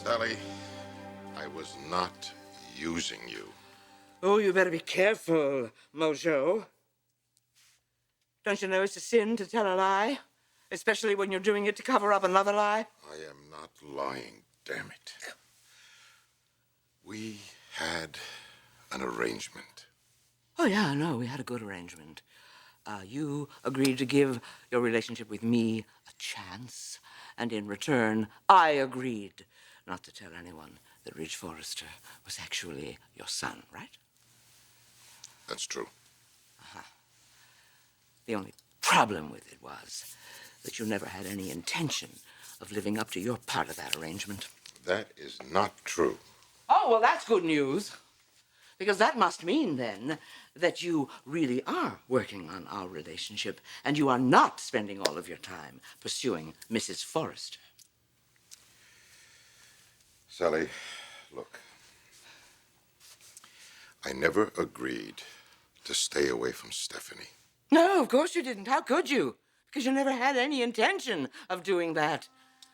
Sally, I was not using you. Oh, you better be careful, Mojo. Don't you know it's a sin to tell a lie? Especially when you're doing it to cover up another lie? I am not lying, damn it. We had an arrangement. Oh, yeah, no, we had a good arrangement. You agreed to give your relationship with me a chance, and in return, I agreed not to tell anyone that Ridge Forrester was actually your son, right? That's true. Uh-huh. The only problem with it was that you never had any intention of living up to your part of that arrangement. That is not true. Oh, well, that's good news. Because that must mean, then, that you really are working on our relationship, and you are not spending all of your time pursuing Mrs. Forrester. Sally, look. I never agreed to stay away from Stephanie. No, of course you didn't. How could you? Because you never had any intention of doing that.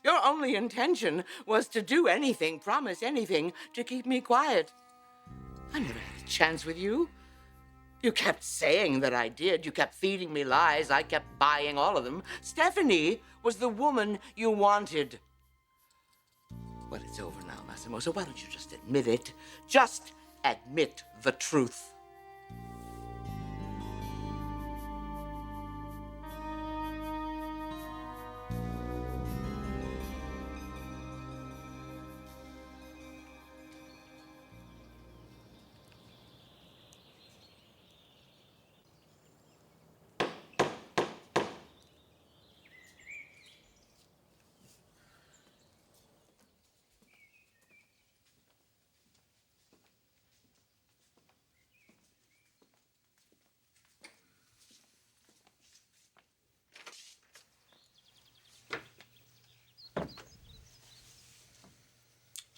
Your only intention was to do anything, promise anything, to keep me quiet. I never had a chance with you. You kept saying that I did. You kept feeding me lies. I kept buying all of them. Stephanie was the woman you wanted. But it's over now, Massimo, so why don't you just admit it? Just admit the truth.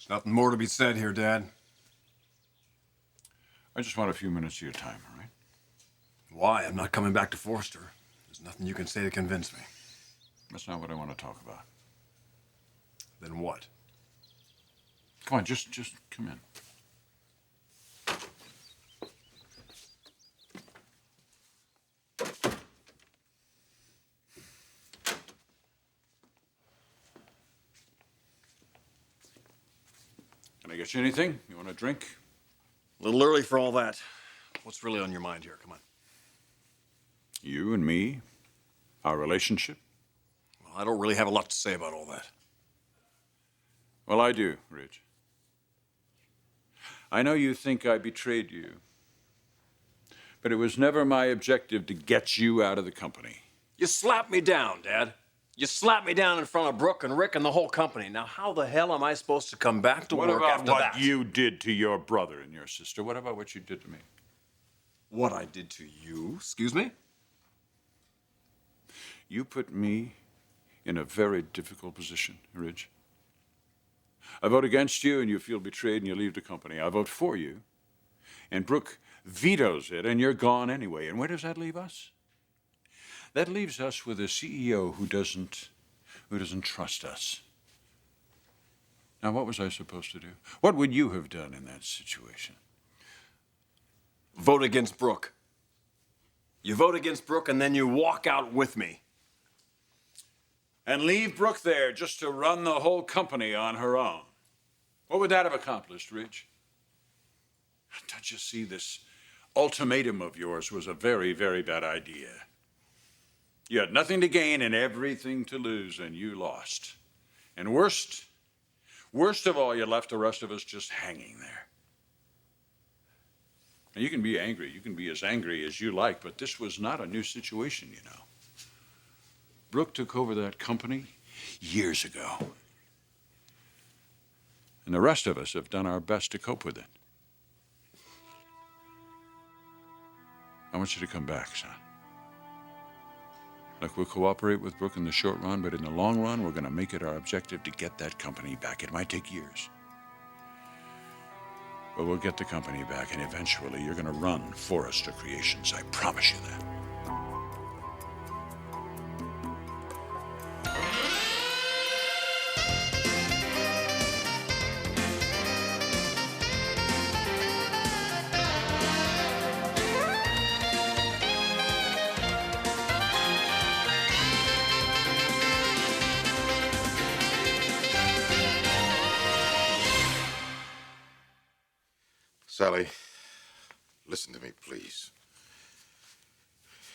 Nothing more to be said here, Dad. I just want a few minutes of your time, all right? Why? I'm not coming back to Forrester. There's nothing you can say to convince me. That's not what I want to talk about. Then what? Come on, just come in. Can I get you anything? You want a drink? A little early for all that. What's really on your mind here? Come on. You and me, our relationship? Well, I don't really have a lot to say about all that. Well, I do, Ridge. I know you think I betrayed you, but it was never my objective to get you out of the company. You slapped me down, Dad. You slapped me down in front of Brooke and Rick and the whole company. Now, how the hell am I supposed to come back to work after that? What about what you did to your brother and your sister? What about what you did to me? What I did to you? Excuse me? You put me in a very difficult position, Ridge. I vote against you and you feel betrayed and you leave the company. I vote for you and Brooke vetoes it and you're gone anyway. And where does that leave us? That leaves us with a CEO who doesn't trust us. Now, what was I supposed to do? What would you have done in that situation? Vote against Brooke. You vote against Brooke and then you walk out with me. And leave Brooke there just to run the whole company on her own. What would that have accomplished, Ridge? Don't you see, this ultimatum of yours was a very, very bad idea. You had nothing to gain and everything to lose, and you lost. And worst of all, you left the rest of us just hanging there. Now, you can be angry. You can be as angry as you like, but this was not a new situation, you know. Brooke took over that company years ago. And the rest of us have done our best to cope with it. I want you to come back, son. Look, we'll cooperate with Brooke in the short run, but in the long run, we're going to make it our objective to get that company back. It might take years. But we'll get the company back, and eventually you're going to run Forrester Creations. I promise you that. Sally, listen to me, please.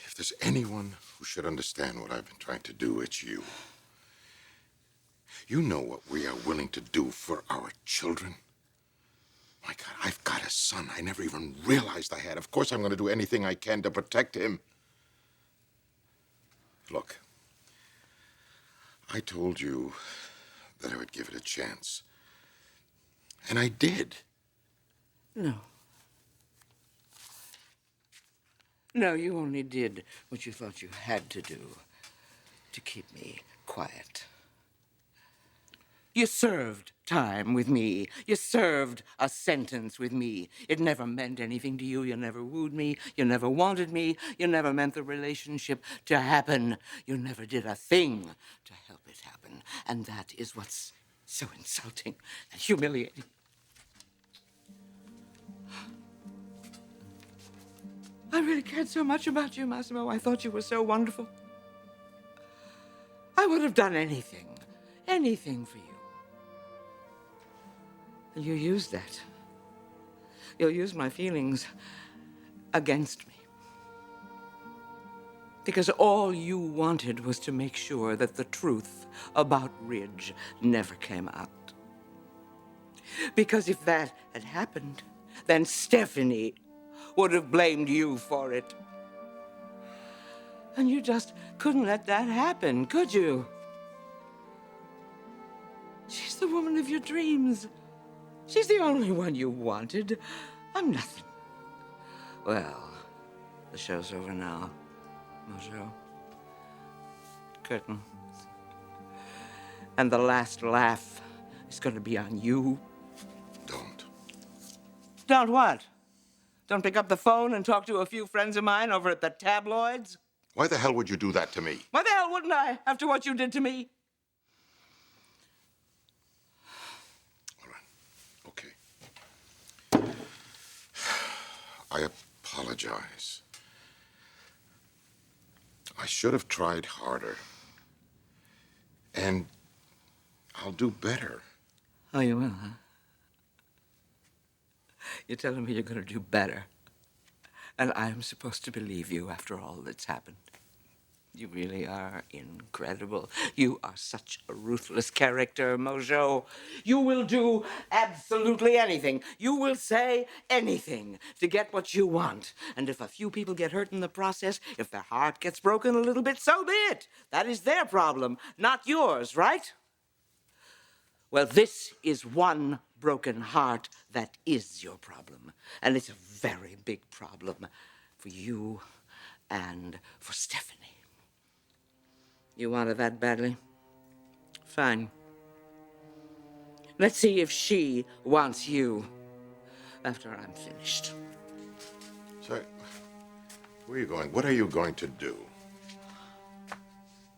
If there's anyone who should understand what I've been trying to do, it's you. You know what we are willing to do for our children. My God, I've got a son I never even realized I had. Of course I'm going to do anything I can to protect him. Look, I told you that I would give it a chance. And I did. No. No, you only did what you thought you had to do to keep me quiet. You served time with me. You served a sentence with me. It never meant anything to you. You never wooed me. You never wanted me. You never meant the relationship to happen. You never did a thing to help it happen. And that is what's so insulting and humiliating. I really cared so much about you, Massimo. I thought you were so wonderful. I would have done anything for you. And you used that. You'll use my feelings against me. Because all you wanted was to make sure that the truth about Ridge never came out. Because if that had happened, then Stephanie would have blamed you for it. And you just couldn't let that happen, could you? She's the woman of your dreams. She's the only one you wanted. I'm nothing. Well, the show's over now, Mojo. Curtain. And the last laugh is going to be on you. Don't. Don't what? Don't pick up the phone and talk to a few friends of mine over at the tabloids? Why the hell would you do that to me? Why the hell wouldn't I, after what you did to me? All right. Okay. I apologize. I should have tried harder. And I'll do better. Oh, you will, huh? You're telling me you're going to do better. And I'm supposed to believe you after all that's happened. You really are incredible. You are such a ruthless character, Mojo. You will do absolutely anything. You will say anything to get what you want. And if a few people get hurt in the process, if their heart gets broken a little bit, so be it. That is their problem, not yours, right? Well, this is one broken heart that is your problem. And it's a very big problem for you and for Stephanie. You wanted that badly? Fine. Let's see if she wants you after I'm finished. So, where are you going? What are you going to do?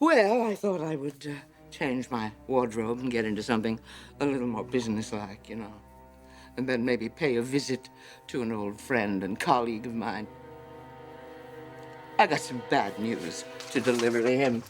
Well, I thought I would change my wardrobe and get into something a little more businesslike, you know. And then maybe pay a visit to an old friend and colleague of mine. I got some bad news to deliver to him.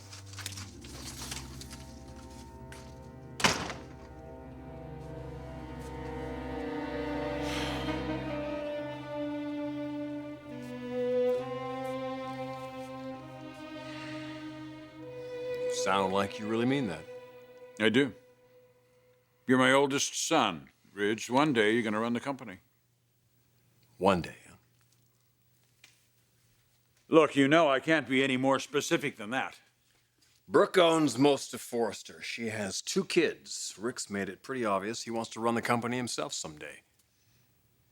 Sound like you really mean that. I do. You're my oldest son, Ridge. One day you're going to run the company. One day, huh? Look, you know I can't be any more specific than that. Brooke owns most of Forrester. She has 2 kids. Rick's made it pretty obvious he wants to run the company himself someday.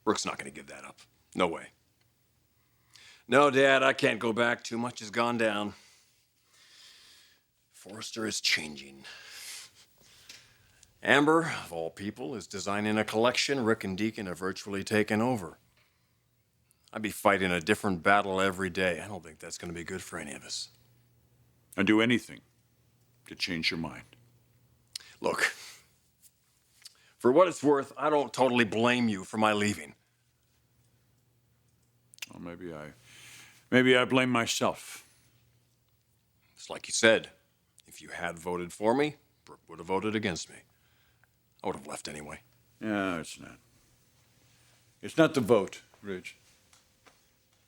Brooke's not going to give that up. No way. No, Dad, I can't go back. Too much has gone down. Forrester is changing. Amber, of all people, is designing a collection Rick and Deacon have virtually taken over. I'd be fighting a different battle every day. I don't think that's going to be good for any of us. And do anything to change your mind. Look, for what it's worth, I don't totally blame you for my leaving. Well, maybe I blame myself. It's like you said. If you had voted for me, Brooke would have voted against me. I would have left anyway. No, it's not. It's not the vote, Ridge.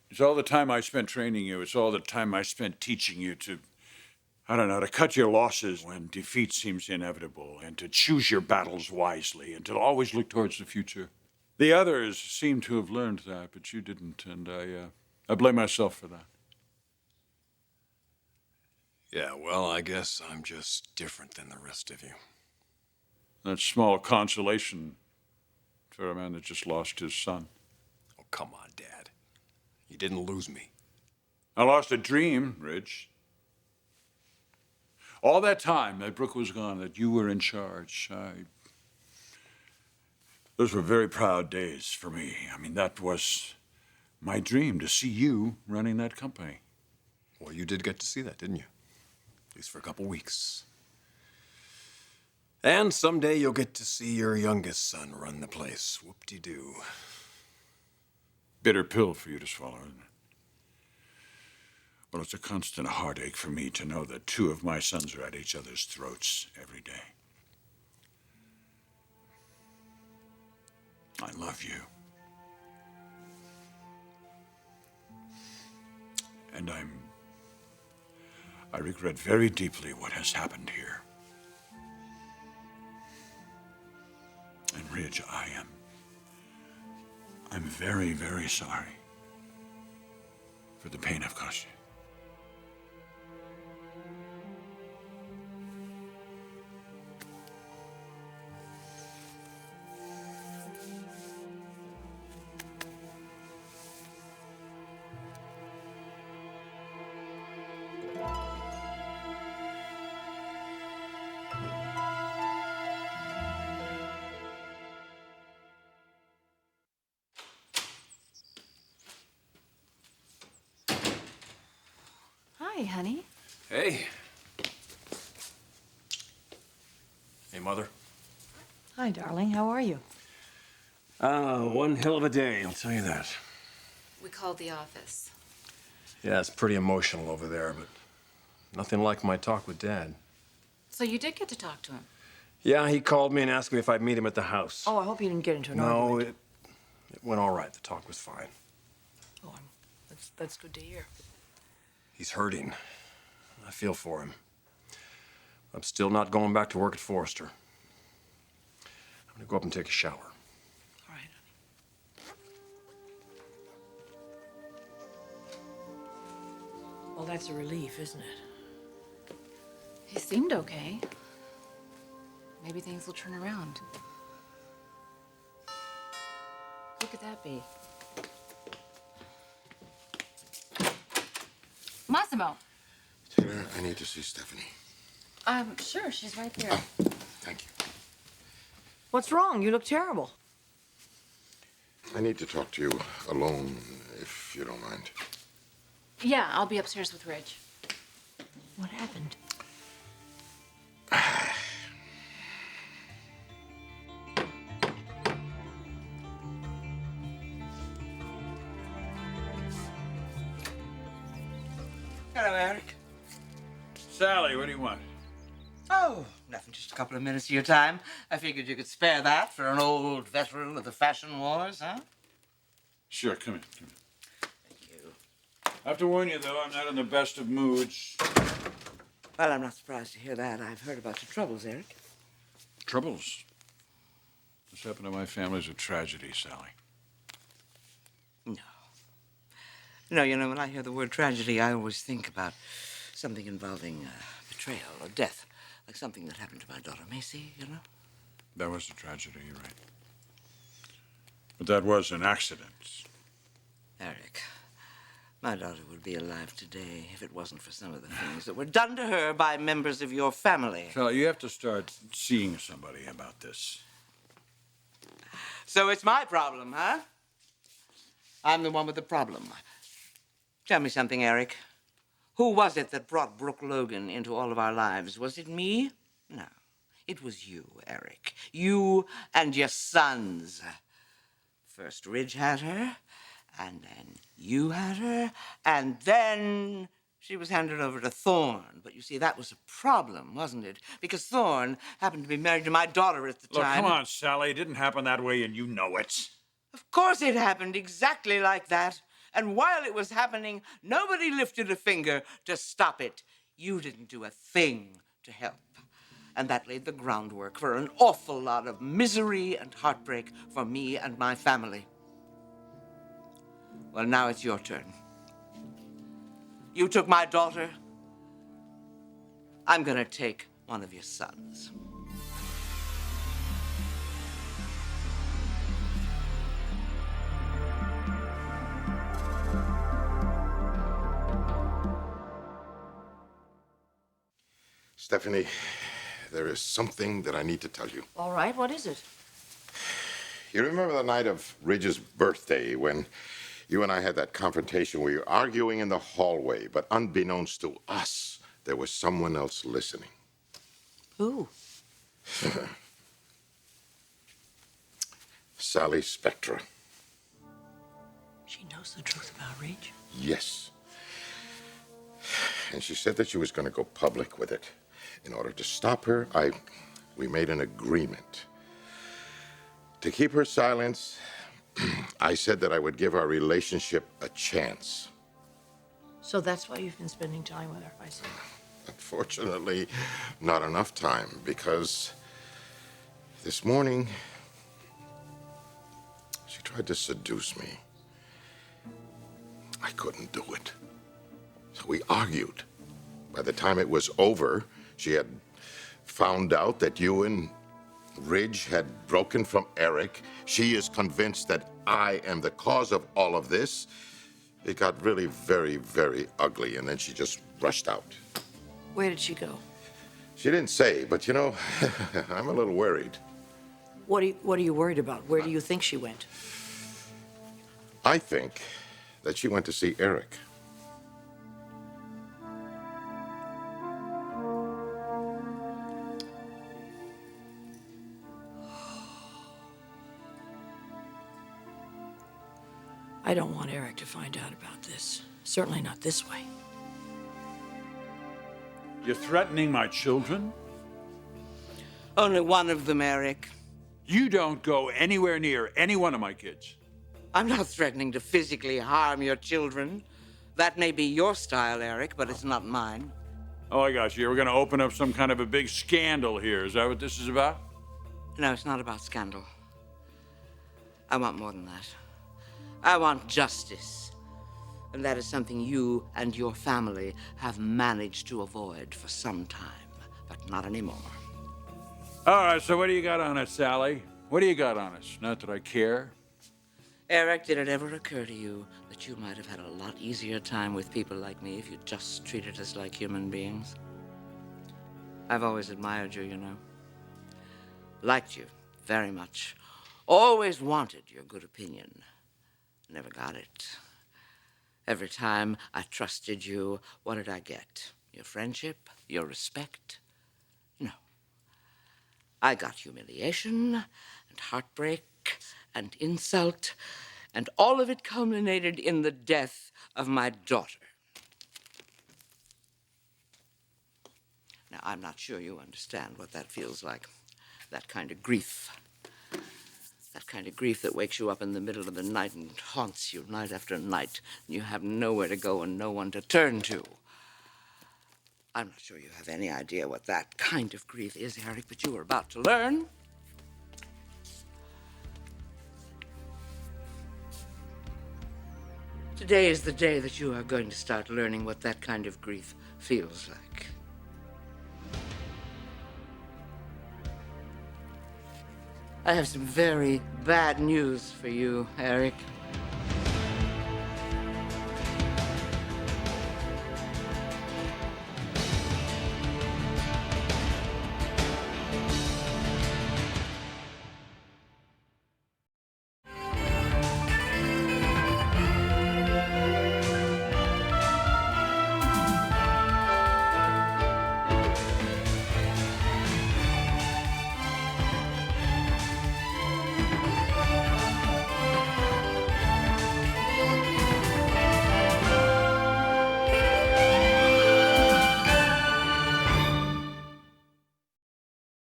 It's all the time I spent training you. It's all the time I spent teaching you to, I don't know, to cut your losses when defeat seems inevitable, and to choose your battles wisely, and to always look towards the future. The others seem to have learned that, but you didn't, and I blame myself for that. Yeah, well, I guess I'm just different than the rest of you. That's small consolation for a man that just lost his son. Oh, come on, Dad. You didn't lose me. I lost a dream, Ridge. All that time that Brooke was gone, that you were in charge, those were very proud days for me. I mean, that was my dream, to see you running that company. Well, you did get to see that, didn't you? At least for a couple weeks. And someday you'll get to see your youngest son run the place. Whoop-de-doo. Bitter pill for you to swallow, isn't it? Well, it's a constant heartache for me to know that two of my sons are at each other's throats every day. I love you. And I regret very deeply what has happened here. And Ridge, I'm very, very sorry for the pain I've caused you. Hi, honey. Hey. Hey, Mother. Hi, darling. How are you? One hell of a day, I'll tell you that. We called the office. Yeah, it's pretty emotional over there, but nothing like my talk with Dad. So you did get to talk to him? Yeah, he called me and asked me if I'd meet him at the house. Oh, I hope you didn't get into an No, argument. it went all right. The talk was fine. Oh, that's good to hear. He's hurting. I feel for him. I'm still not going back to work at Forrester. I'm gonna go up and take a shower. All right, honey. Well, that's a relief, isn't it? He seemed okay. Maybe things will turn around. Who could that be? Massimo. Taylor, I need to see Stephanie. Sure, she's right there. Thank you. What's wrong? You look terrible. I need to talk to you alone, if you don't mind. Yeah, I'll be upstairs with Ridge. What happened? Hello, Eric. Sally, what do you want? Oh, nothing, just a couple of minutes of your time. I figured you could spare that for an old veteran of the fashion wars, huh? Sure, come in. Come in. Thank you. I have to warn you, though, I'm not in the best of moods. Well, I'm not surprised to hear that. I've heard about your troubles, Eric. Troubles? What's happened to my family's a tragedy, Sally. No. No, you know, when I hear the word tragedy, I always think about something involving betrayal or death, like something that happened to my daughter Macy, you know? That was a tragedy, you're right. But that was an accident. Eric, my daughter would be alive today if it wasn't for some of the things that were done to her by members of your family. Sally, you have to start seeing somebody about this. So it's my problem, huh? I'm the one with the problem. Tell me something, Eric. Who was it that brought Brooke Logan into all of our lives? Was it me? No. It was you, Eric. You and your sons. First Ridge had her, and then you had her, and then she was handed over to Thorne. But you see, that was a problem, wasn't it? Because Thorne happened to be married to my daughter at the Look, time. come on, Sally. It didn't happen that way, and you know it. Of course it happened exactly like that. And while it was happening, nobody lifted a finger to stop it. You didn't do a thing to help. And that laid the groundwork for an awful lot of misery and heartbreak for me and my family. Well, now it's your turn. You took my daughter. I'm gonna take one of your sons. Stephanie, there is something that I need to tell you. All right, what is it? You remember the night of Ridge's birthday when you and I had that confrontation? We were arguing in the hallway, but unbeknownst to us, there was someone else listening. Who? Sally Spectra. She knows the truth about Ridge? Yes. And she said that she was going to go public with it. In order to stop her, we made an agreement. To keep her silence, I said that I would give our relationship a chance. So that's why you've been spending time with her, I see. Unfortunately, not enough time, because this morning, she tried to seduce me. I couldn't do it. So we argued. By the time it was over, she had found out that you and Ridge had broken from Eric. She is convinced that I am the cause of all of this. It got really very, very ugly, and then she just rushed out. Where did she go? She didn't say, but you know, I'm a little worried. What are you worried about? Where do you think she went? I think that she went to see Eric. I don't want Eric to find out about this. Certainly not this way. You're threatening my children? Only one of them, Eric. You don't go anywhere near any one of my kids. I'm not threatening to physically harm your children. That may be your style, Eric, but it's not mine. Oh, I got you. We're going to open up some kind of a big scandal here. Is that what this is about? No, it's not about scandal. I want more than that. I want justice. And that is something you and your family have managed to avoid for some time, but not anymore. All right, so what do you got on us, Sally? What do you got on us? Not that I care. Eric, did it ever occur to you that you might have had a lot easier time with people like me if you just treated us like human beings? I've always admired you, you know. Liked you very much. Always wanted your good opinion. Never got it. Every time I trusted you, what did I get? Your friendship? Your respect? No. I got humiliation and heartbreak and insult, and all of it culminated in the death of my daughter. Now, I'm not sure you understand what that feels like. That kind of grief. That kind of grief that wakes you up in the middle of the night and haunts you night after night, and you have nowhere to go and no one to turn to. I'm not sure you have any idea what that kind of grief is, Eric, but you are about to learn. Today is the day that you are going to start learning what that kind of grief feels like. I have some very bad news for you, Eric.